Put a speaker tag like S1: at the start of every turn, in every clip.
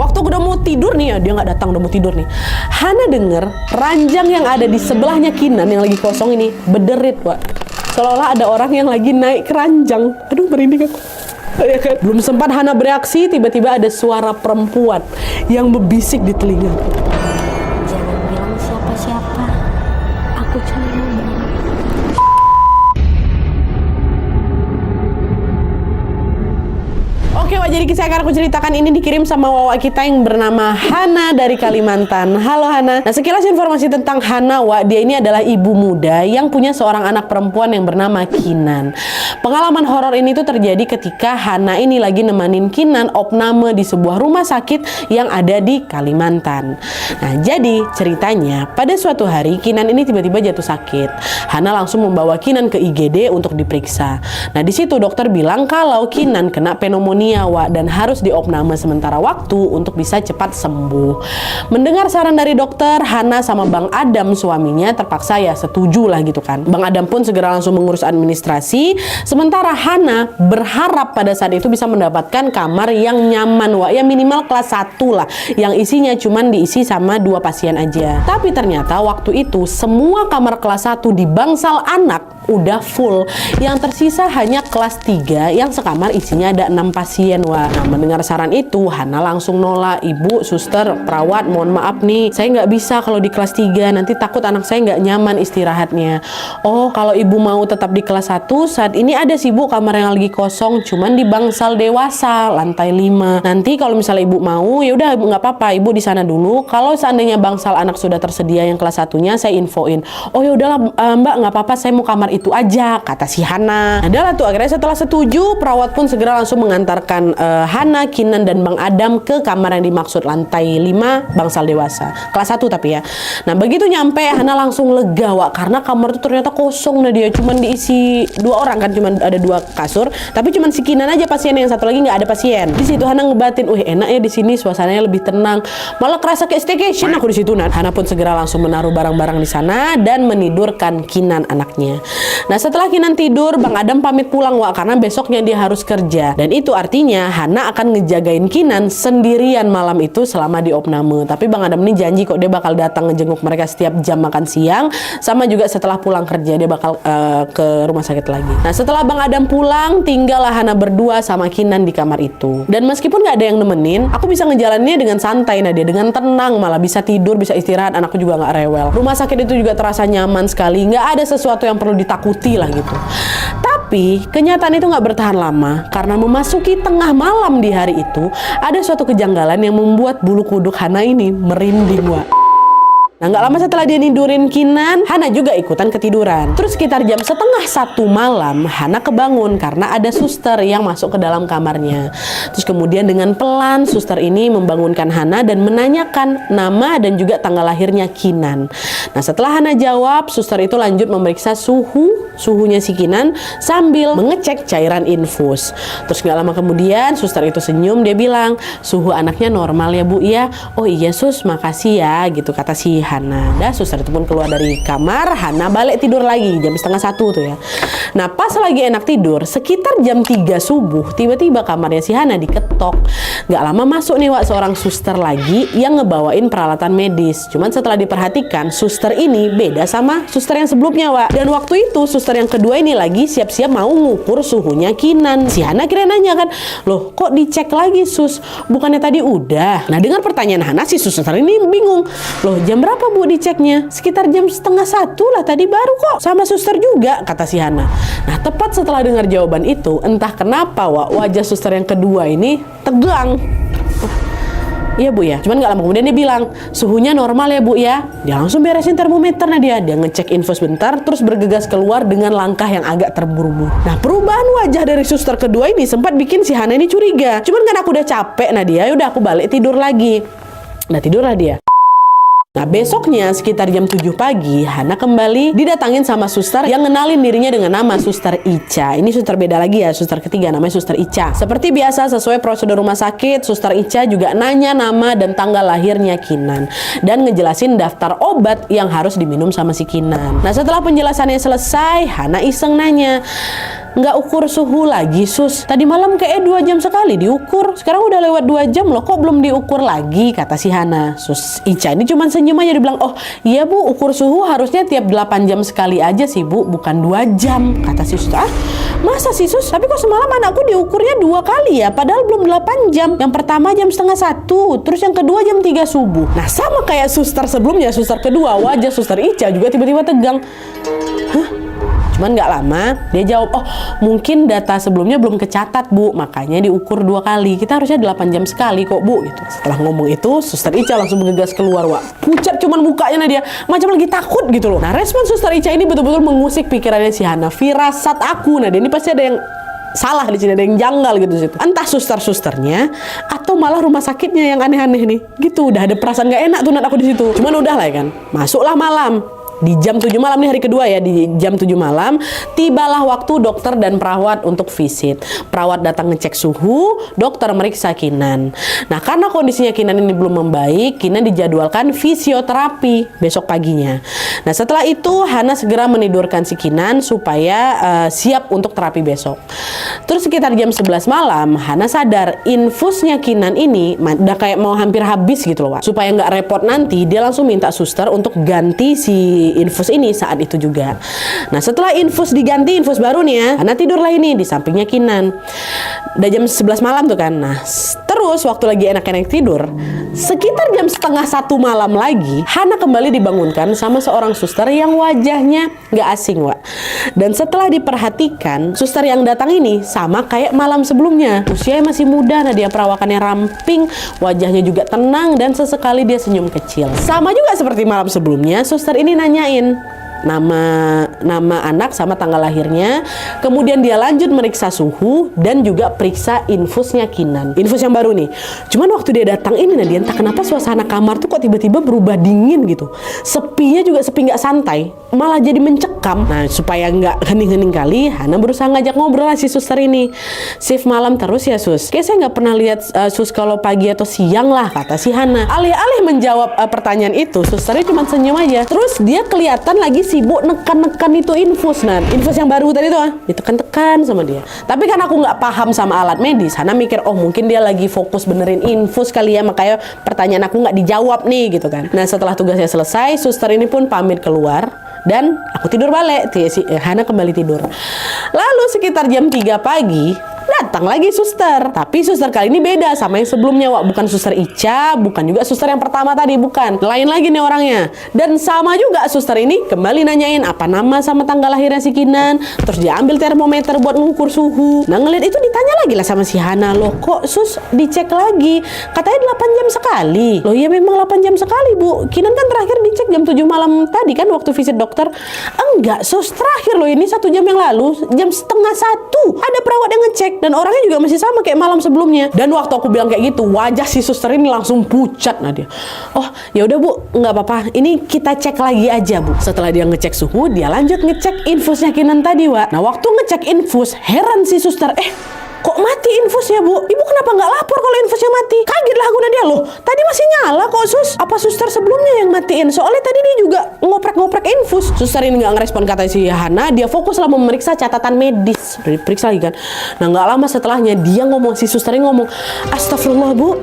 S1: Waktu udah mau tidur nih ya, dia nggak datang, udah mau tidur nih. Hana denger ranjang yang ada di sebelahnya Kinan yang lagi kosong ini berderit, Wak. Seolah-olah ada orang yang lagi naik keranjang. Aduh, merinding aku. Ya kan? Belum sempat Hana bereaksi, tiba-tiba ada suara perempuan yang membisik di telinga.
S2: Jangan bilang siapa-siapa. Aku cuma mau banget.
S1: Oke, Wak, jadi kisah yang akan aku ceritakan ini dikirim sama Wawa kita yang bernama Hana dari Kalimantan. Halo Hana. Nah, sekilas informasi tentang Hana, Wak. Dia ini adalah ibu muda yang punya seorang anak perempuan yang bernama Kinan. Pengalaman horor ini tuh terjadi ketika Hana ini lagi nemanin Kinan opname di sebuah rumah sakit yang ada di Kalimantan. Nah, jadi ceritanya pada suatu hari Kinan ini tiba-tiba jatuh sakit. Hana langsung membawa Kinan ke IGD untuk diperiksa. Nah, di situ dokter bilang kalau Kinan kena pneumonia, Wak, dan harus diopname sementara waktu untuk bisa cepat sembuh. Mendengar saran dari dokter, Hana sama Bang Adam suaminya terpaksa ya setuju lah gitu kan. Bang Adam pun segera langsung mengurus administrasi, sementara Hana berharap pada saat itu bisa mendapatkan kamar yang nyaman, Wak, ya minimal kelas 1 lah, yang isinya cuman diisi sama 2 pasien aja. Tapi ternyata waktu itu semua kamar kelas 1 di bangsal anak udah full. Yang tersisa hanya kelas 3 yang sekamar isinya ada 6 pasien, Wak. Nah, mendengar saran itu, Hana langsung nolak. Ibu, suster, perawat, mohon maaf nih, saya nggak bisa kalau di kelas 3, nanti takut anak saya nggak nyaman istirahatnya. Oh, kalau ibu mau tetap di kelas 1, saat ini ada sih, Bu, kamar yang lagi kosong, cuman di bangsal dewasa, lantai 5. Nanti kalau misalnya ibu mau, ya udah nggak apa-apa, ibu di sana dulu. Kalau seandainya bangsal anak sudah tersedia yang kelas 1-nya, saya infoin. Oh, ya udahlah, Mbak, nggak apa-apa, saya mau kamar itu aja, kata si Hana. Adalah tuh, akhirnya setelah setuju, perawat pun segera langsung mengantarkan Hana, Kinan, dan Bang Adam ke kamar yang dimaksud, lantai 5, bangsal dewasa, kelas 1 tapi ya. Nah, begitu nyampe, Hana langsung lega, Wak, karena kamar itu ternyata kosong. Nah, dia cuman diisi 2 orang kan, cuman ada 2 kasur, tapi cuman si Kinan aja pasien, yang satu lagi nggak ada pasien. Di situ Hana ngebatin, wih enak ya di sini, suasananya lebih tenang, malah kerasa kayak staycation aku di situ. Nah, Hana pun segera langsung menaruh barang-barang di sana dan menidurkan Kinan anaknya. Nah, setelah Kinan tidur, Bang Adam pamit pulang, Wak, karena besoknya dia harus kerja. Dan itu artinya Hana akan ngejagain Kinan sendirian malam itu selama di opname. Tapi Bang Adam ini janji kok dia bakal datang ngejenguk mereka setiap jam makan siang, sama juga setelah pulang kerja dia bakal ke rumah sakit lagi. Nah, setelah Bang Adam pulang, tinggallah Hana berdua sama Kinan di kamar itu. Dan meskipun gak ada yang nemenin, aku bisa ngejalaninnya dengan santai, Nadia, dengan tenang, malah bisa tidur, bisa istirahat, anakku juga gak rewel. Rumah sakit itu juga terasa nyaman sekali, gak ada sesuatu yang perlu ditakuti lah gitu. Tapi kenyataan itu gak bertahan lama, karena memasuki tengah malam di hari itu ada suatu kejanggalan yang membuat bulu kuduk Hana ini merinding, Wak. Nah, nggak lama setelah dia nidurin Kinan, Hana juga ikutan ketiduran. Terus sekitar jam 12:30 malam, Hana kebangun karena ada suster yang masuk ke dalam kamarnya. Terus kemudian dengan pelan, suster ini membangunkan Hana dan menanyakan nama dan juga tanggal lahirnya Kinan. Nah, setelah Hana jawab, suster itu lanjut memeriksa suhunya si Kinan sambil mengecek cairan infus. Terus nggak lama kemudian, suster itu senyum, dia bilang, suhu anaknya normal ya, Bu, ya. Oh iya, Sus, makasih ya, gitu kata si Hana. Dah, suster itu pun keluar dari kamar. Hana balik tidur lagi jam 12:30 tuh ya. Nah, pas lagi enak tidur, sekitar jam 3 subuh, tiba-tiba kamarnya si Hana diketok. Gak lama masuk nih, Wak, seorang suster lagi yang ngebawain peralatan medis. Cuman setelah diperhatikan, suster ini beda sama suster yang sebelumnya, Wak. Dan waktu itu suster yang kedua ini lagi siap-siap mau ngukur suhunya Kinan. Si Hana kira nanya kan, loh kok dicek lagi, Sus? Bukannya tadi udah? Nah, dengar pertanyaan Hana, si suster ini bingung. Loh, jam berapa, Bu, diceknya? Sekitar jam 12:30 lah, tadi baru kok. Sama suster juga, kata si Hana. Nah, tepat setelah dengar jawaban itu, entah kenapa, Wak, wajah suster yang kedua ini tegang. Iya, Bu, ya. Cuman gak lama kemudian dia bilang, suhunya normal ya, Bu, ya. Dia langsung beresin termometer. Nah, dia ngecek infus bentar, terus bergegas keluar dengan langkah yang agak terburu-buru. Nah, perubahan wajah dari suster kedua ini sempat bikin si Hana ini curiga. Cuman kan aku udah capek, Nadia, yaudah aku balik tidur lagi. Nah, tidurlah dia. Nah, besoknya sekitar jam 7 pagi, Hana kembali didatangin sama suster yang ngenalin dirinya dengan nama Suster Ica. Ini suster beda lagi ya, suster ketiga namanya Suster Ica. Seperti biasa, sesuai prosedur rumah sakit, Suster Ica juga nanya nama dan tanggal lahirnya Kinan. Dan ngejelasin daftar obat yang harus diminum sama si Kinan. Nah, setelah penjelasannya selesai, Hana iseng nanya, nggak ukur suhu lagi sus? Tadi malam kayak 2 jam sekali diukur. Sekarang udah lewat 2 jam loh, kok belum diukur lagi? Kata si Hana. Sus Ica ini cuma senyum aja, dibilang, oh iya bu, ukur suhu harusnya tiap 8 jam sekali aja sih bu, bukan 2 jam. Kata si sus, masa sih sus? Tapi kok semalam anakku diukurnya 2 kali ya, padahal belum 8 jam. Yang pertama jam setengah 1, terus yang kedua jam 3 subuh. Nah sama kayak suster sebelumnya, suster kedua, wajah suster Ica juga tiba-tiba tegang. Cuman nggak lama dia jawab, oh mungkin data sebelumnya belum kecatat bu, makanya diukur 2 kali. Kita harusnya 8 jam sekali kok bu, gitu. Setelah ngomong itu, suster Ica langsung bergegas keluar, Wak. Pucat cuman mukanya dia, macam lagi takut gitu loh. Nah respon suster Ica ini betul-betul mengusik pikirannya si Hana. Firasat aku, nah dia ini pasti ada yang salah di sini, ada yang janggal gitu situ. Entah susternya atau malah rumah sakitnya yang aneh-aneh nih. Gitu, udah ada perasaan gak enak tuh aku di situ. Cuman udah lah ya kan. Masuklah malam. Di jam 7 malam nih, hari kedua ya, di jam 7 malam tibalah waktu dokter dan perawat untuk visit. Perawat datang ngecek suhu, dokter meriksa Kinan. Nah karena kondisinya Kinan ini belum membaik, Kinan dijadwalkan fisioterapi besok paginya. Nah setelah itu Hana segera menidurkan si Kinan supaya siap untuk terapi besok. Terus sekitar jam 11 malam Hana sadar infusnya Kinan ini udah kayak mau hampir habis gitu loh, Wak. Supaya nggak repot nanti, dia langsung minta suster untuk ganti si infus ini saat itu juga. Nah setelah infus diganti, infus baru nih ya, Hana tidurlah ini di sampingnya Kinan. Udah jam 11 malam tuh kan. Nah terus waktu lagi enak-enak tidur, sekitar jam setengah 1 malam lagi Hana kembali dibangunkan sama seorang suster yang wajahnya gak asing, Wak. Dan setelah diperhatikan, suster yang datang ini sama kayak malam sebelumnya. Usianya masih muda, nah dia perawakannya ramping, wajahnya juga tenang, dan sesekali dia senyum kecil. Sama juga seperti malam sebelumnya, suster ini nanyain nama anak sama tanggal lahirnya. Kemudian dia lanjut meriksa suhu dan juga periksa infusnya Kinan. Infus yang baru nih. Cuman waktu dia datang ini, nah dia entah kenapa suasana kamar tuh kok tiba-tiba berubah dingin gitu. Sepinya juga sepi nggak santai, malah jadi mencekam. Nah supaya nggak hening-hening kali, Hana berusaha ngajak ngobrol lah si suster ini. Shift malam terus ya sus? Kayak saya nggak pernah lihat sus kalau pagi atau siang lah, kata si Hana. Alih-alih menjawab pertanyaan itu, susternya cuma senyum aja. Terus dia kelihatan lagi sibuk nekan-nekan itu infus. Nah infus yang baru tadi tuh ditekan-tekan sama dia. Tapi kan aku nggak paham sama alat medis, Hana mikir oh mungkin dia lagi fokus benerin infus kali ya, makanya pertanyaan aku nggak dijawab nih gitu kan. Nah setelah tugasnya selesai, suster ini pun pamit keluar dan aku tidur balik. Hana kembali tidur. Lalu sekitar jam 3 pagi datang lagi suster, tapi suster kali ini beda sama yang sebelumnya, Wak. Bukan suster Ica, bukan juga suster yang pertama tadi, bukan. Lain lagi nih orangnya. Dan sama juga suster ini kembali nanyain apa nama sama tanggal lahirnya si Kinan. Terus dia ambil termometer buat mengukur suhu. Nah ngeliat itu ditanya lagi lah sama si Hana, loh kok sus dicek lagi? Katanya 8 jam sekali. Loh iya memang 8 jam sekali bu. Kinan kan terakhir dicek jam 7 malam tadi kan waktu visit dokter. Enggak sus, terakhir loh ini 1 jam yang lalu, jam setengah 1. Ada perawat yang ngecek. Dan orangnya juga masih sama kayak malam sebelumnya. Dan waktu aku bilang kayak gitu, wajah si suster ini langsung pucat. Nah dia, oh ya udah bu, nggak apa-apa. Ini kita cek lagi aja bu. Setelah dia ngecek suhu, dia lanjut ngecek infusnya Kinan tadi, Wak. Nah waktu ngecek infus, heran si suster, kok mati infusnya bu? Ibu kenapa nggak lapor kalau infusnya mati? Kaget lah aku, Nadia, loh tadi masih nyala kok sus. Apa suster sebelumnya yang matiin? Soalnya tadi dia juga ngoprek-ngoprek infus. Suster ini nggak ngerespon kata si Hana. Dia fokuslah memeriksa catatan medis. Udah diperiksa lagi kan. Nah nggak lama setelahnya dia ngomong, si suster ini ngomong, astagfirullah bu,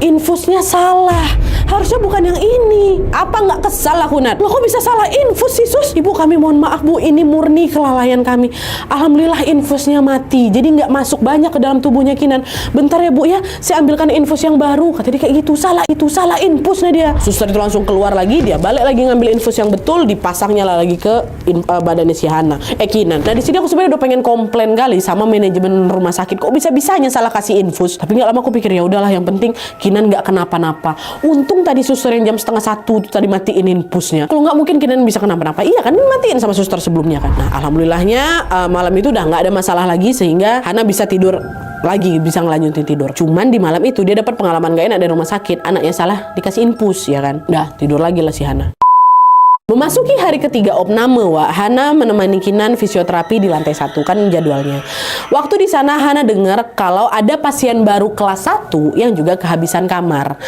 S1: infusnya salah. Harusnya bukan yang ini. Apa nggak kesal aku, Nat? Loh kok bisa salah infus sih sus? Ibu kami mohon maaf bu, ini murni kelalaian kami. Alhamdulillah infusnya mati, jadi nggak masuk banyak ke dalam tubuhnya Kinan. Bentar ya bu ya, saya ambilkan infus yang baru. Kata dia kayak gitu, salah infusnya dia. Suster itu langsung keluar lagi, dia balik lagi ngambil infus yang betul, dipasangnya lagi ke badannya si Hana, Kinan. Nah di sini aku sebenarnya udah pengen komplain kali sama manajemen rumah sakit, kok bisa-bisanya salah kasih infus. Tapi nggak lama aku pikir ya udahlah, yang penting Kinan nggak kenapa-napa. Untung tadi suster yang jam setengah 1 tuh tadi matiin infusnya. Kalau nggak mungkin Kinan bisa kenapa-napa. Iya kan, matiin sama suster sebelumnya kan. Nah alhamdulillahnya malam itu udah nggak ada masalah lagi, sehingga Hana bisa tidur lagi, bisa ngelanjutin tidur. Cuman di malam itu dia dapat pengalaman gak enak dari rumah sakit. Anaknya salah dikasih infus ya kan. Udah tidur lagi lah si Hana. Memasuki hari ketiga opname, Wak, Hana menemani Kinan fisioterapi di lantai 1 kan jadwalnya. Waktu di sana Hana dengar kalau ada pasien baru kelas 1 yang juga kehabisan kamar.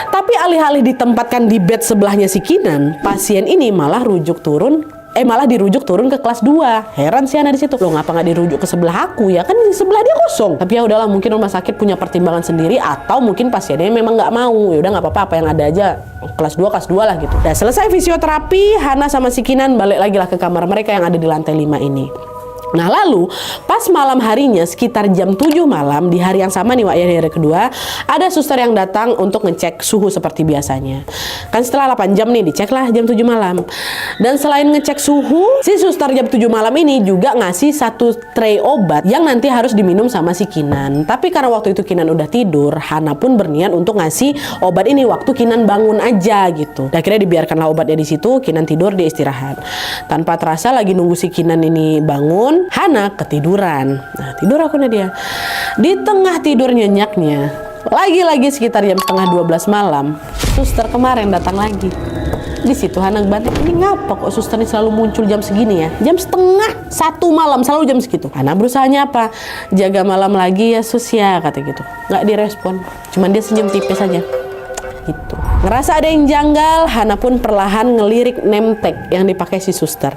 S1: Tapi alih-alih ditempatkan di bed sebelahnya si Kinan, pasien ini malah rujuk turun malah dirujuk turun ke kelas 2. Heran sih Hana di situ. Loh, ngapa nggak dirujuk ke sebelah aku ya? Kan di sebelah dia kosong. Tapi ya udahlah, mungkin rumah sakit punya pertimbangan sendiri atau mungkin pasiennya memang nggak mau. Ya udah nggak apa-apa, apa yang ada aja kelas 2 lah gitu. Udah selesai fisioterapi, Hana sama si Kinan balik lagi lah ke kamar mereka yang ada di lantai 5 ini. Nah lalu pas malam harinya sekitar jam 7 malam di hari yang sama nih Wak ya, di hari kedua ada suster yang datang untuk ngecek suhu seperti biasanya. Kan setelah 8 jam nih dicek lah jam 7 malam. Dan selain ngecek suhu, si suster jam 7 malam ini juga ngasih 1 tray obat yang nanti harus diminum sama si Kinan. Tapi karena waktu itu Kinan udah tidur, Hana pun berniat untuk ngasih obat ini waktu Kinan bangun aja gitu. Dan akhirnya dibiarkanlah obatnya di situ, Kinan tidur, dia istirahat. Tanpa terasa lagi nunggu si Kinan ini bangun, Hana ketiduran. Nah, tidur aku nih dia. Di tengah tidur nyenyaknya, lagi-lagi sekitar jam setengah 12 malam, suster kemarin datang lagi. Di situ Hana banting, ini ngapa kok suster ini selalu muncul jam segini ya? Jam setengah 1 malam selalu jam segitu. Hana berusahanya apa? Jaga malam lagi ya sus ya, kata gitu. Nggak direspon, cuman dia senyum tipis aja. Gitu. Ngerasa ada yang janggal, Hana pun perlahan ngelirik name tag yang dipakai si suster.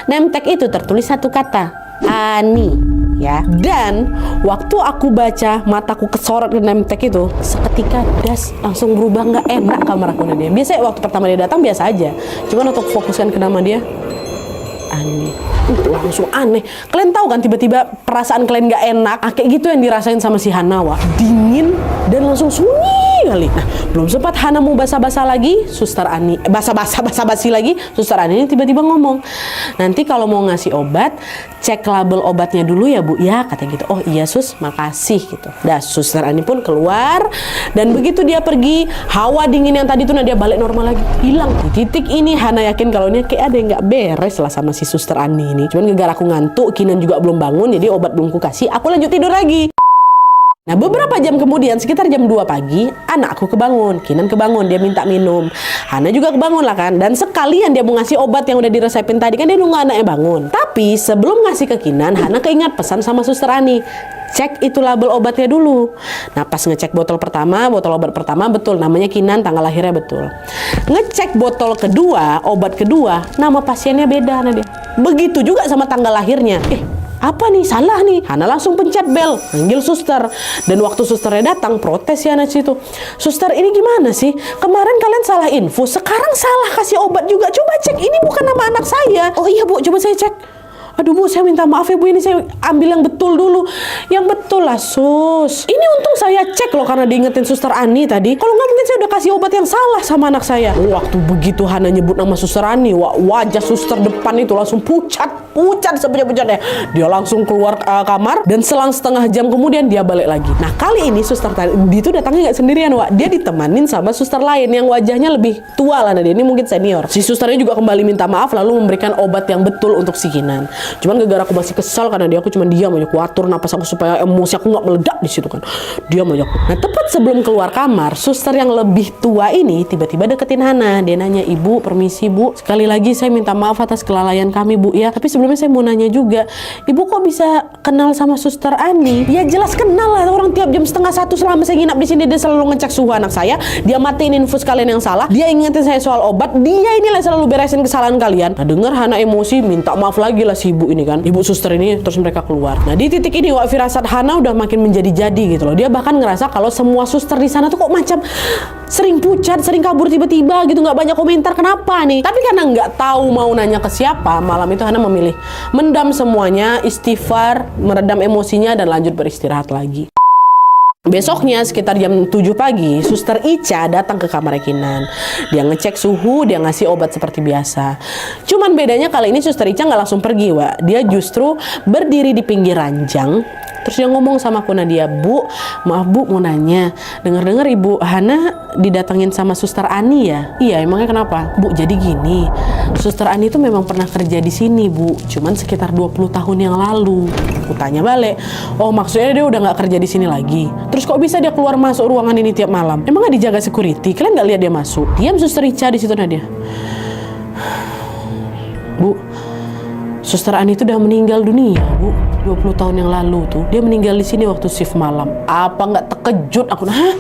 S1: Name tag itu tertulis 1 kata, Ani, ya. Dan waktu aku baca, mataku kesorot ke name tag itu, seketika das langsung berubah, nggak enak kamar aku dia. Biasanya waktu pertama dia datang biasa aja, cuman untuk fokuskan ke nama dia, Ani. Langsung aneh. Kalian tahu kan tiba-tiba perasaan kalian gak enak, kayak gitu yang dirasain sama si Hana, Wak. Dingin dan langsung sunyi kali. Nah, belum sempat Hana mau basa-basa lagi, suster Ani basa-basi lagi, suster Ani ini tiba-tiba ngomong, nanti kalau mau ngasih obat, cek label obatnya dulu ya Bu ya, katanya gitu. Oh iya sus, makasih gitu. Dah suster Ani pun keluar, dan begitu dia pergi, hawa dingin yang tadi tuh dia balik normal lagi, hilang. Di titik ini Hana yakin kalau ini kayak ada yang nggak beres lah sama si suster Ani ini. Cuman gara-gara aku ngantuk, Kinan juga belum bangun, jadi obat belum ku kasih, aku lanjut tidur lagi. Nah beberapa jam kemudian, sekitar jam 2 pagi, anakku kebangun, Kinan kebangun, dia minta minum. Hana juga kebangun lah kan, dan sekalian dia mau ngasih obat yang udah diresepin tadi, kan dia nunggu anaknya bangun. Tapi sebelum ngasih ke Kinan, Hana keingat pesan sama suster Ani, cek itu label obatnya dulu. Nah pas ngecek botol obat pertama betul, namanya Kinan, tanggal lahirnya betul. Ngecek botol kedua, obat kedua, nama pasiennya beda. Nah dia begitu juga sama tanggal lahirnya. Apa nih, salah nih. Hana langsung pencet bel, panggil suster. Dan waktu susternya datang, protes ya Hana situ. Suster, ini gimana sih? Kemarin kalian salah info, sekarang salah kasih obat juga. Coba cek, ini bukan nama anak saya. Oh iya Bu, coba saya cek. Aduh Bu, saya minta maaf ya Bu, ini saya ambil yang betul dulu. Yang betul lah sus. Ini untung saya cek loh karena diingetin suster Ani tadi. Kalau nggak mungkin saya udah kasih obat yang salah sama anak saya. Waktu begitu Hana nyebut nama suster Ani, wajah suster depan itu langsung pucat sepucat-pucatnya. Dia langsung keluar kamar, dan selang setengah jam kemudian dia balik lagi. Nah kali ini suster tadi itu datangnya nggak sendirian Wak. Dia ditemanin sama suster lain yang wajahnya lebih tua lah. Nah dia ini mungkin senior. Si susternya juga kembali minta maaf lalu memberikan obat yang betul untuk si Kinan. Cuman gara-gara aku masih kesal karena aku cuma diam aja, aku atur napas aku supaya emosi aku nggak meledak di situ kan. Diam aja aku. Nah tepat sebelum keluar kamar, suster yang lebih tua ini tiba-tiba deketin Hana. Dia nanya, Ibu, permisi Bu, sekali lagi saya minta maaf atas kelalaian kami Bu ya. Tapi sebelumnya saya mau nanya juga, Ibu kok bisa kenal sama suster Ani? Ya jelas kenal lah, orang tiap jam setengah 1 selama saya nginap di sini dia selalu ngecek suhu anak saya, dia matiin infus kalian yang salah, dia ingetin saya soal obat, dia inilah selalu beresin kesalahan kalian. Nah denger Hana emosi, minta maaf lagi lah si ibu ini kan, ibu suster ini. Terus mereka keluar. Nah di titik ini Wak, firasat Hana udah makin menjadi-jadi gitu loh. Dia bahkan ngerasa kalau semua suster di sana tuh kok macam sering pucat, sering kabur tiba-tiba gitu, nggak banyak komentar, kenapa nih? Tapi karena nggak tahu mau nanya ke siapa, malam itu Hana memilih mendam semuanya, istighfar, meredam emosinya, dan lanjut beristirahat lagi. Besoknya sekitar jam 7 pagi, suster Ica datang ke kamar Kinan. Dia ngecek suhu, dia ngasih obat seperti biasa. Cuman bedanya kali ini suster Ica nggak langsung pergi, Wak. Dia justru berdiri di pinggir ranjang. Terus dia ngomong sama aku Nadia, Bu, maaf Bu, mau nanya. Dengar-dengar Ibu Hana didatengin sama suster Ani ya? Iya, emangnya kenapa? Bu, jadi gini, suster Ani itu memang pernah kerja di sini Bu, cuman sekitar 20 tahun yang lalu. Aku tanya balik, oh maksudnya dia udah nggak kerja di sini lagi? Terus kok bisa dia keluar masuk ruangan ini tiap malam? Emang nggak dijaga security? Kalian nggak lihat dia masuk? Diam suster Ica di situ Nadia. Bu, suster Ani itu udah meninggal dunia Bu, 20 tahun yang lalu tuh. Dia meninggal di sini waktu shift malam. Apa nggak terkejut aku? Hah?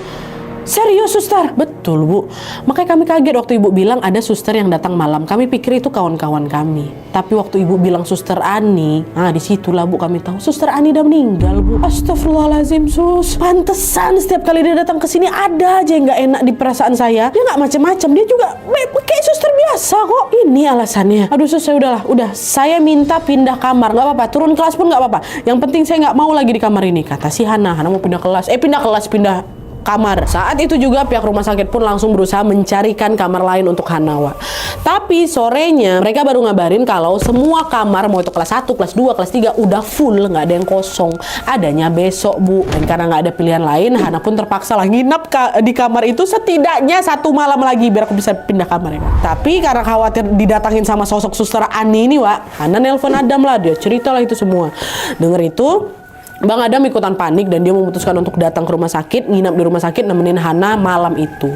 S1: Serius suster? Betul bu. Makanya kami kaget waktu ibu bilang ada suster yang datang malam. Kami pikir itu kawan-kawan kami. Tapi waktu ibu bilang suster Ani, disitulah bu kami tahu suster Ani udah meninggal bu. Astagfirullahaladzim sus. Pantesan setiap kali dia datang ke sini ada aja yang nggak enak di perasaan saya. Dia nggak macam-macam. Dia juga kayak suster biasa kok. Ini alasannya. Aduh sus, udah. Saya minta pindah kamar. Nggak apa-apa. Turun kelas pun nggak apa-apa. Yang penting saya nggak mau lagi di kamar ini. Kata si Hana. Hana mau pindah kelas. Pindah kamar. Saat itu juga pihak rumah sakit pun langsung berusaha mencarikan kamar lain untuk Hanawa. Tapi sorenya mereka baru ngabarin kalau semua kamar mau itu kelas 1, kelas 2, kelas 3 udah full, nggak ada yang kosong. Adanya besok bu. Dan karena nggak ada pilihan lain, Hana pun terpaksa lah nginap di kamar itu setidaknya 1 malam lagi biar aku bisa pindah kamar ya. Tapi karena khawatir didatangin sama sosok suster Ani ini Wak, Hana nelpon Adam lah, dia cerita lah itu semua. Dengar itu Bang Adam ikutan panik dan dia memutuskan untuk datang ke rumah sakit, nginap di rumah sakit nemenin Hana malam itu.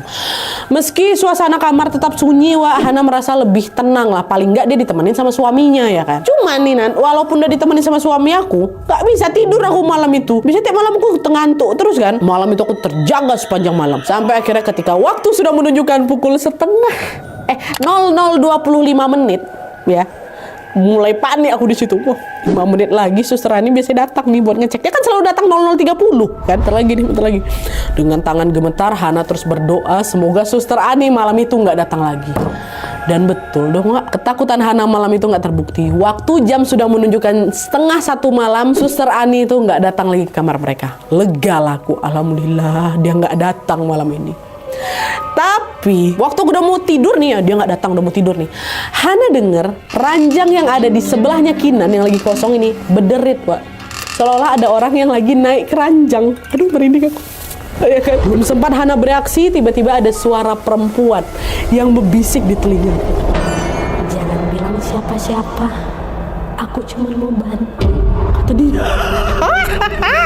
S1: Meski suasana kamar tetap sunyi, Hana merasa lebih tenang lah. Paling nggak dia ditemenin sama suaminya ya kan. Cuman nih Nan, walaupun udah ditemenin sama suami aku, nggak bisa tidur aku malam itu. Bisa tiap malam aku ngantuk terus kan. Malam itu aku terjaga sepanjang malam. Sampai akhirnya ketika waktu sudah menunjukkan pukul 00:25 ya. Mulai panik aku di situ. Wah, 5 menit lagi suster Ani biasanya datang nih buat ngecek. Dia kan selalu datang 00:30 kan. Bentar lagi. Dengan tangan gemetar Hana terus berdoa semoga suster Ani malam itu nggak datang lagi. Dan betul dong Wak, ketakutan Hana malam itu nggak terbukti. Waktu jam sudah menunjukkan 00:30 malam, suster Ani itu nggak datang lagi ke kamar mereka. Lega lah aku, alhamdulillah dia nggak datang malam ini. Tapi waktu udah mau tidur nih ya, dia nggak datang, udah mau tidur nih. Hana denger ranjang yang ada di sebelahnya Kinan yang lagi kosong ini berderit Wak. Seolah-olah ada orang yang lagi naik ke ranjang. Aduh merinding aku. Ya kan? Belum sempat Hana bereaksi, tiba-tiba ada suara perempuan yang membisik di telinga.
S2: Jangan bilang siapa-siapa. Aku cuma mau bantu.
S1: Kata dia.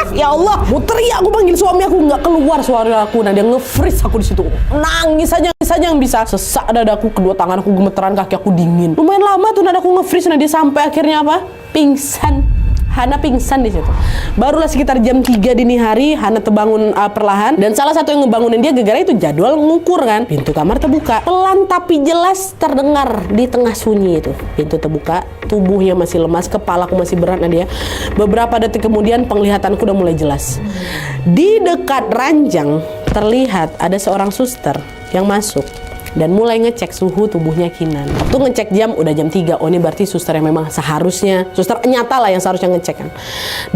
S1: Ya Allah, mau teriak aku panggil suami aku, nggak keluar suara aku. Nah dia nge-freeze aku di situ. Nangis aja yang bisa. Sesak dadaku, kedua tangan aku gemeteran, kaki aku dingin. Lumayan lama tuh nadaku nge-freeze. Nah dia sampai akhirnya apa? Pingsan. Hana pingsan di situ. Barulah sekitar jam 3 dini hari Hana terbangun perlahan dan salah satu yang ngebangunin dia gara-gara itu jadwal ngukur kan. Pintu kamar terbuka. Pelan tapi jelas terdengar di tengah sunyi itu. Pintu terbuka, tubuhnya masih lemas, kepalaku masih berat Nadia. Beberapa detik kemudian penglihatanku udah mulai jelas. Di dekat ranjang terlihat ada seorang suster yang masuk dan mulai ngecek suhu tubuhnya Kinan. Waktu ngecek jam udah jam 3. Oh ini berarti suster yang memang seharusnya, suster nyata lah yang seharusnya ngecek kan.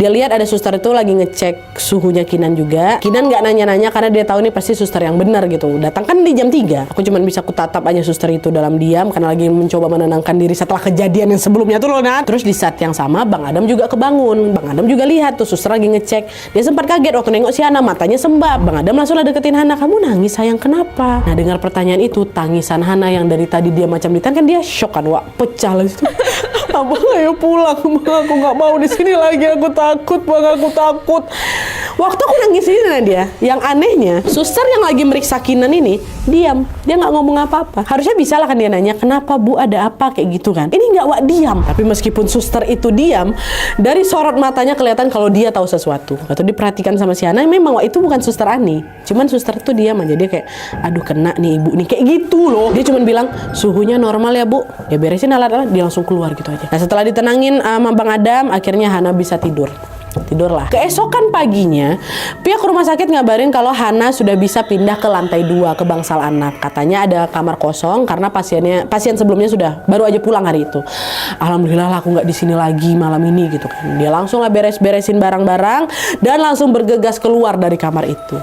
S1: Dia lihat ada suster itu lagi ngecek suhunya Kinan juga. Kinan gak nanya-nanya karena dia tahu ini pasti suster yang benar gitu. Datang kan di jam 3. Aku cuma bisa kutatap aja suster itu dalam diam karena lagi mencoba menenangkan diri setelah kejadian yang sebelumnya tuh loh Nat. Terus di saat yang sama Bang Adam juga kebangun. Bang Adam juga lihat tuh suster lagi ngecek. Dia sempat kaget waktu nengok si Hana, matanya sembab. Bang Adam langsung lah deketin Hana. Kamu nangis sayang, kenapa? Nah dengar pertanyaan itu, tangisan Hana yang dari tadi dia macam ditahan kan, dia shock kan Wak, pecah lah itu. Abang ayo pulang Bang, aku nggak mau di sini lagi, aku takut Bang, aku takut. Waktu aku nangis ini dia, yang anehnya suster yang lagi meriksa Kinan ini diam, dia nggak ngomong apa-apa. Harusnya bisa lah kan dia nanya kenapa Bu, ada apa kayak gitu kan. Ini nggak Wak, diam. Tapi meskipun suster itu diam, dari sorot matanya kelihatan kalau dia tahu sesuatu atau diperhatikan sama si Hana. Memang Wak itu bukan suster Ani, cuman suster itu diam aja. Dia kayak aduh kena nih ibu nih kayak gitu loh. Dia cuma bilang suhunya normal ya Bu, dia beresin alat-alat, dia langsung keluar gitu aja. Nah setelah ditenangin sama Bang Adam, akhirnya Hana bisa tidurlah. Keesokan paginya, pihak rumah sakit ngabarin kalau Hana sudah bisa pindah ke lantai 2 ke bangsal anak. Katanya ada kamar kosong karena pasien sebelumnya sudah baru aja pulang hari itu. Alhamdulillah lah aku nggak di sini lagi malam ini gitu kan. Dia langsung lah beres-beresin barang-barang dan langsung bergegas keluar dari kamar itu.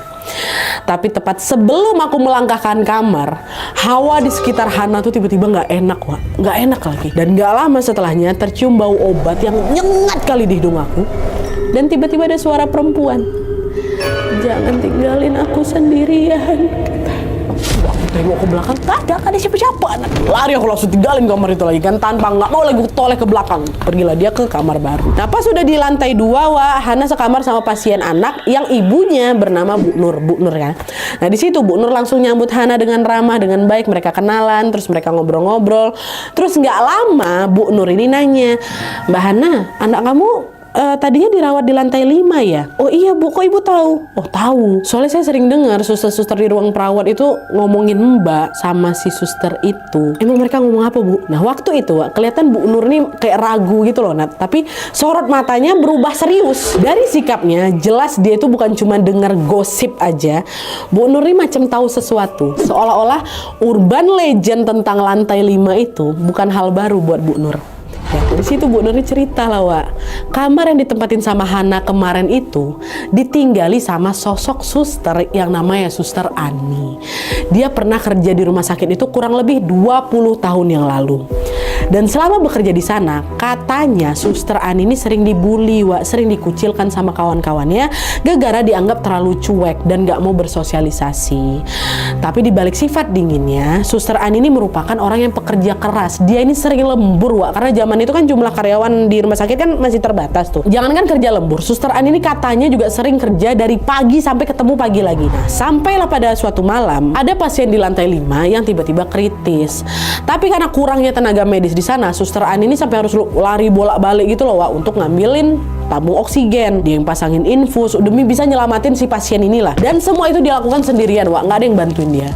S1: Tapi tepat sebelum aku melangkahkan kamar, hawa di sekitar Hana tuh tiba-tiba nggak enak Wak, nggak enak lagi. Dan nggak lama setelahnya tercium bau obat yang nyengat kali di hidung aku. Dan tiba-tiba ada suara perempuan. Jangan tinggalin aku sendirian. Aku tengok ke belakang, gak ada siapa-siapa. Lari aku langsung tinggalin kamar itu lagi kan, tanpa nggak mau lagi toleh ke belakang. Pergilah dia ke kamar baru. Nah pas sudah di lantai 2 Wak, Hana sekamar sama pasien anak yang ibunya bernama Bu Nur kan. Nah di situ Bu Nur langsung nyambut Hana dengan ramah, dengan baik. Mereka kenalan, terus mereka ngobrol-ngobrol. Terus nggak lama Bu Nur ini nanya, Mbak Hana, anak kamu tadinya dirawat di lantai 5 ya? Oh iya Bu, kok Ibu tahu? Oh tahu, soalnya saya sering dengar suster-suster di ruang perawat itu ngomongin Mbak sama si suster itu. Emang mereka ngomong apa Bu? Nah waktu itu kelihatan Bu Nur nih kayak ragu gitu loh Nat, tapi sorot matanya berubah serius. Dari sikapnya jelas dia itu bukan cuma dengar gosip aja. Bu Nur ini macam tahu sesuatu, seolah-olah urban legend tentang lantai 5 itu bukan hal baru buat Bu Nur. Ya, di situ Bu Nur cerita lah Wak, kamar yang ditempatin sama Hana kemarin itu ditinggali sama sosok suster yang namanya Suster Ani. Dia pernah kerja di rumah sakit itu kurang lebih 20 tahun yang lalu. Dan selama bekerja di sana, katanya Suster Ani ini sering dibully, Wak, sering dikucilkan sama kawan-kawannya gara-gara dianggap terlalu cuek dan gak mau bersosialisasi. Tapi dibalik sifat dinginnya, Suster Ani ini merupakan orang yang pekerja keras. Dia ini sering lembur, Wak, karena zaman itu kan jumlah karyawan di rumah sakit kan masih terbatas tuh. Jangankan kerja lembur, Suster Ani ini katanya juga sering kerja dari pagi sampai ketemu pagi lagi. Nah, sampailah pada suatu malam, ada pasien di lantai 5 yang tiba-tiba kritis. Tapi karena kurangnya tenaga medis di sana, Suster Ani ini sampai harus lari bolak-balik gitu loh Wak, untuk ngambilin tabung oksigen, dia yang pasangin infus demi bisa nyelamatin si pasien inilah. Dan semua itu dilakukan sendirian Wak, nggak ada yang bantuin dia.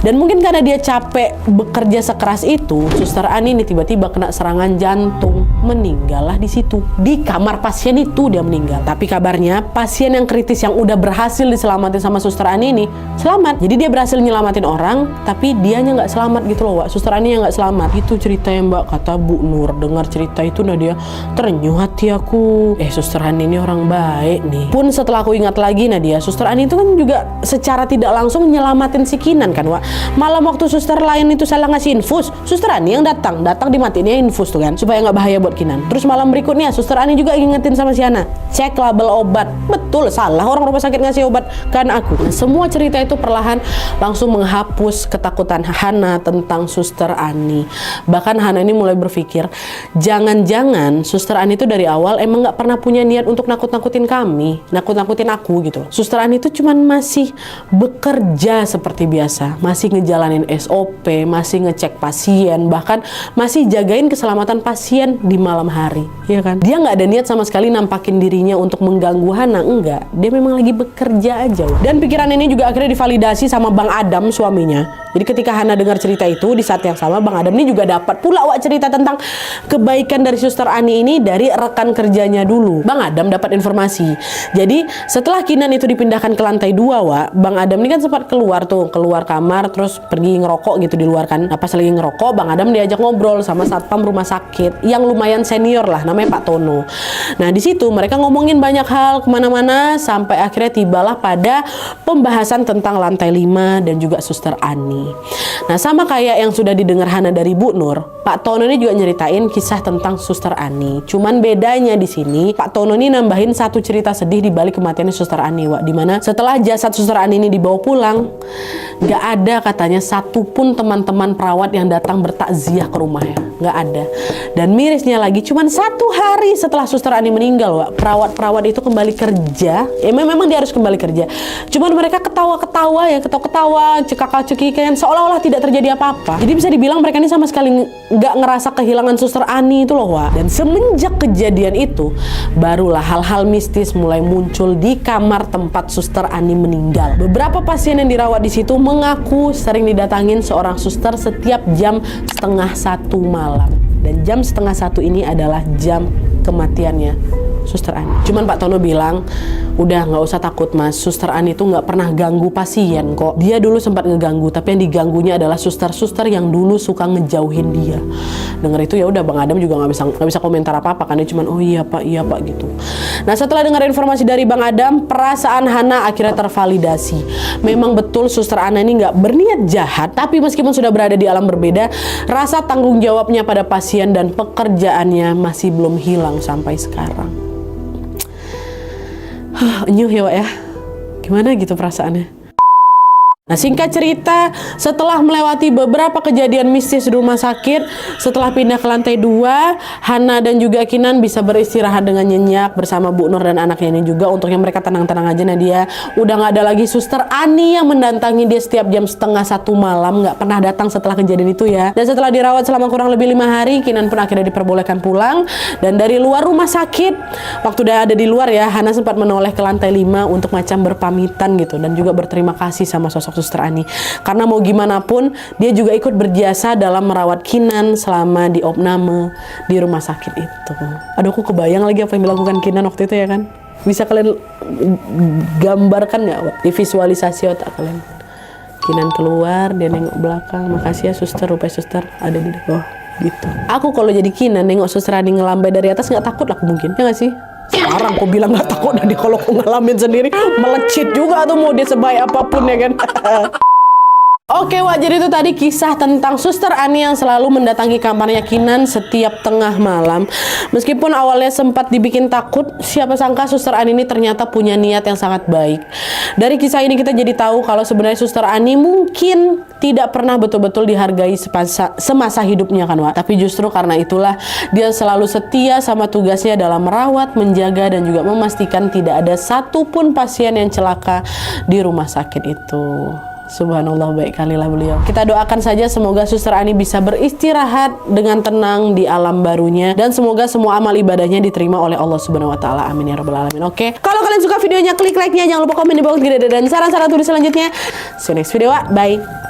S1: Dan mungkin karena dia capek bekerja sekeras itu, Suster Ani ini tiba-tiba kena serangan jantung, meninggal lah di situ. Di kamar pasien itu dia meninggal. Tapi kabarnya pasien yang kritis yang udah berhasil diselamatin sama Suster Ani ini selamat. Jadi dia berhasil nyelamatin orang, tapi dianya nggak selamat gitu loh Wak. Suster Ani yang nggak selamat. Itu ceritanya Mbak, kata Bu Nur. Dengar cerita itu Nadia, terenyuh hati aku. Suster Ani ini orang baik nih. Pun setelah aku ingat lagi Nadia, Suster Ani itu kan juga secara tidak langsung nyelamatin si Kinan kan Wak. Malam waktu suster lain itu salah ngasih infus, Suster Ani yang datang dimatinnya infus tuh kan, supaya nggak bahaya buat Kinan. Terus malam berikutnya Suster Ani juga ingetin sama si Hana, cek label obat. Betul, salah orang rumah sakit ngasih obat kan aku. Nah, semua cerita itu perlahan langsung menghapus ketakutan Hana tentang Suster Ani. Bahkan Hana ini mulai berpikir, jangan-jangan Suster Ani itu dari awal emang nggak pernah punya niat untuk nakut-nakutin kami, nakut-nakutin aku gitu. Suster Ani itu cuman masih bekerja seperti biasa, masih ngejalanin SOP, masih ngecek pasien, bahkan masih jagain keselamatan pasien di malam hari, ya kan? Dia nggak ada niat sama sekali nampakin dirinya untuk mengganggu Hana, enggak. Dia memang lagi bekerja aja. Dan pikiran ini juga akhirnya divalidasi sama Bang Adam, suaminya. Jadi ketika Hana dengar cerita itu, di saat yang sama Bang Adam ini juga dapat pula Wak cerita tentang kebaikan dari Suster Ani ini dari rekan kerjanya dulu. Bang Adam dapat informasi. Jadi setelah Kinan itu dipindahkan ke lantai 2 Wak, Bang Adam ini kan sempat keluar kamar terus pergi ngerokok gitu di luar kan. Nah, pas lagi ngerokok, Bang Adam diajak ngobrol sama satpam rumah sakit yang lumayan senior lah, namanya Pak Tono. Nah di situ mereka ngomongin banyak hal kemana-mana sampai akhirnya tibalah pada pembahasan tentang lantai 5 dan juga Suster Ani. Nah sama kayak yang sudah didengar Hana dari Bu Nur, Pak Tono ini juga nyeritain kisah tentang Suster Ani. Cuman bedanya di sini Pak Tono ini nambahin satu cerita sedih di balik kematiannya Suster Ani Wak, dimana setelah jasad Suster Ani ini dibawa pulang, nggak ada katanya satupun teman-teman perawat yang datang bertakziah ke rumahnya, nggak ada. Dan mirisnya lagi, cuman 1 hari setelah Suster Ani meninggal Wak, perawat-perawat itu kembali kerja. Memang dia harus kembali kerja, cuman mereka ketawa-ketawa ya, ketawa-ketawa, cekak-cekikan, seolah-olah tidak terjadi apa-apa. Jadi bisa dibilang mereka ini sama sekali nggak ngerasa kehilangan Suster Ani itu loh Wak. Dan semenjak kejadian itu, barulah hal-hal mistis mulai muncul di kamar tempat Suster Ani meninggal. Beberapa pasien yang dirawat di situ mengaku sering didatangin seorang suster setiap jam 12:30 malam. Dan jam 12:30 ini adalah jam kematiannya Suster Ani. Cuman Pak Tono bilang, udah nggak usah takut Mas, Suster Ani itu nggak pernah ganggu pasien kok. Dia dulu sempat ngeganggu, tapi yang diganggunya adalah suster-suster yang dulu suka ngejauhin dia. Dengar itu ya udah Bang Adam juga nggak bisa komentar apa-apa kan, dia cuman oh iya Pak gitu. Nah setelah dengar informasi dari Bang Adam, perasaan Hana akhirnya tervalidasi. Memang betul Suster Ani ini nggak berniat jahat, tapi meskipun sudah berada di alam berbeda, rasa tanggung jawabnya pada pasien dan pekerjaannya masih belum hilang sampai sekarang. Enyuh ya Wak ya, gimana gitu perasaannya? Nah, singkat cerita, setelah melewati beberapa kejadian mistis di rumah sakit, setelah pindah ke lantai 2, Hana dan juga Kinan bisa beristirahat dengan nyenyak bersama Bu Nur dan anaknya ini juga. Untuk yang mereka tenang-tenang aja, Nadia. Udah gak ada lagi Suster Ani yang mendatangi dia setiap jam setengah 1 malam. Gak pernah datang setelah kejadian itu ya. Dan setelah dirawat selama kurang lebih 5 hari, Kinan pun akhirnya diperbolehkan pulang. Dan dari luar rumah sakit, waktu udah ada di luar ya, Hana sempat menoleh ke lantai 5 untuk macam berpamitan gitu. Dan juga berterima kasih sama sosok Suster Ani, karena mau gimana pun dia juga ikut berjasa dalam merawat Kinan selama di opname di rumah sakit itu. Aduh, aku kebayang lagi apa yang dilakukan Kinan waktu itu ya kan. Bisa kalian gambarkan nggak di visualisasi otak kalian? Kinan keluar, dia nengok belakang, makasih ya suster, rupanya suster ada di bawah gitu. Aku kalau jadi Kinan nengok Suster Ani ngelambai dari atas nggak takut lah aku mungkin, ya nggak sih? Sekarang kok bilang gak takut, nanti kalau aku ngalamin sendiri melecit juga tuh, mau dia sebaik apapun ya kan. Oke, Wak, jadi itu tadi kisah tentang Suster Ani yang selalu mendatangi kamarnya Kinan setiap tengah malam. Meskipun awalnya sempat dibikin takut, siapa sangka Suster Ani ini ternyata punya niat yang sangat baik. Dari kisah ini kita jadi tahu kalau sebenarnya Suster Ani mungkin tidak pernah betul-betul dihargai semasa hidupnya kan, Wak. Tapi justru karena itulah dia selalu setia sama tugasnya dalam merawat, menjaga, dan juga memastikan tidak ada satupun pasien yang celaka di rumah sakit itu. Subhanallah, baik kalilah beliau. Kita doakan saja semoga Suster Ani bisa beristirahat dengan tenang di alam barunya, dan semoga semua amal ibadahnya diterima oleh Allah Subhanahu wa taala. Amin ya rabbal alamin. Oke. Kalau kalian suka videonya, klik like-nya, jangan lupa komen di bawah dan saran-saran tulis selanjutnya. See you next video, Wak. Bye.